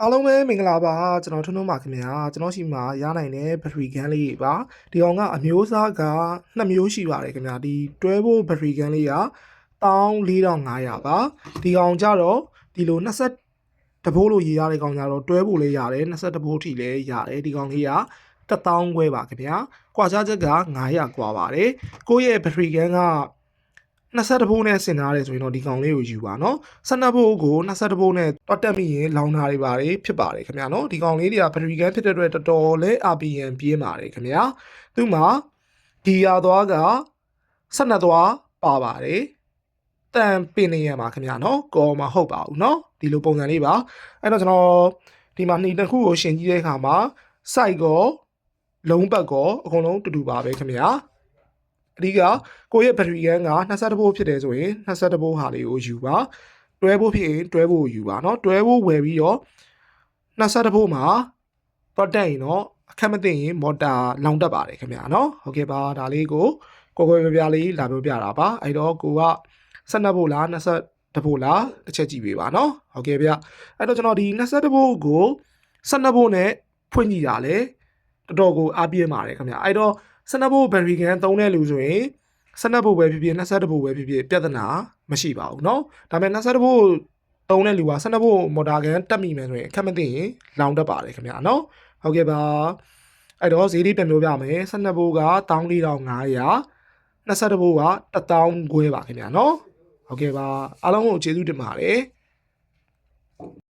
အားလုံးပဲမင်္ဂလာပါကျွန်တော်ထွန်းထွန်းပါခင်ဗျာကျွန်တော်ရှိမှာရနိုင်တဲ့ဘက်ထရီကန်လေးပါဒီကောင်ကအမျိုးအစားက2မျိုးရှိပါတယ်ခင်ဗျာဒီတွဲဖို့ဘက်ထရီကန်လေးက14500ပါဒီကောင်ကြတော့ဒီလို20တဘိုးလို့ရေးရတဲ့ကောင်ကြတော့တွဲဖို့လေးရတယ်20တဘိုးထိလည်းရတယ်ဒီကောင်လေးက1000ခွဲပါခင်ဗျာကွာခြားချက်က900ကွာပါတယ်ကိုယ့်ရဲ့ဘက်ထရီကန်က20ဘိုးနဲ့ဆင်ထားတယ်ဆိုရင်တော့ဒီကောင်လေးကိုယူပါနော်12ဘိုးကို20ဘိုးနဲ့တွတ်တက်မိရင်လောင်တာတွေပါတယ်ဖြစ်ပါတယ်ခင်ဗျာနော်ဒီကောင်လေးတွေကဘက်ထရီကန်ဖြစ်တဲ့အတွက်တော်တော်လေး RPM ပြင်းပါတယ်ခင်ဗျာသူ့မှာဒီယာသွားက12သွားပါပါတယ်တန်ပင်နေရမှာခင်ဗျာနော်ကောမဟုတ်ပါဘူးနော်ဒီလိုပုံစံလေးပါအဲ့တော့ကျွန်တော်ဒီမှာနှစ်ခုကိုရှင်းကြည့်တဲ့အခါမှာ site ကောလုံးပတ်ကောအကုန်လုံးတူတူပါပဲခင်ဗျာအဓိကကိုယ့်ရဲ့ဘက်ထရီကန်က20ဘိုးဖြစ်တယ်ဆိုရင်20ဘိုးဟာလေးကိုယူပါတွဲဖို့ဖြစ်ရင်တွဲဖို့ယူပါเนาะတွဲဖို့ဝယ်ပြီးတော့20ဘိုးမှာတော့တက်ရင်တော့အခက်မသိရင်မော်တာလောင်တက်ပါတယ်ခင်ဗျာเนาะဟုတ်ကဲ့ပါဒါလေးကိုကိုယ်ပြလေးလာပြောပြတာပါအဲ့တော့ကိုက12ဘိုးလား20ဘိုးလားတစ်ချက်ကြည့်ပေးပါเนาะဟုတ်ကဲ့ဗျအဲ့တော့ကျွန်တော်ဒီ20ဘိုးကို12ဘိုးနဲ့ဖွင့်ကြည့်တာလေတော်တော်ကိုအားပြင်းပါတယ်ခင်ဗျာအဲ့တော့12ဘိုးဘက်ထရီကန်သုံးတဲ့လူဆိုရင်12ဘိုးပဲဖြစ်ဖြစ်20ဘိုးပဲဖြစ်ဖြစ်ပြဿနာမရှိပါဘူးเนาะဒါပေမဲ့20ဘိုးသုံးတဲ့လူက12ဘိုးမော်တာကန်တက်မိမယ်ဆိုရင်အခက်မသိရင်လောင်တက်ပါတယ်ခင်ဗျာเนาะဟုတ်ကဲ့ပါအဲ့တော့ဈေးလေးပြန်ပြောပြမယ်12ဘိုးက14500 20ဘိုးက1000ခွဲပါခင်ဗျာเนาะဟုတ်ကဲ့ပါအားလုံးကိုကျေးဇူးတင်ပါတယ်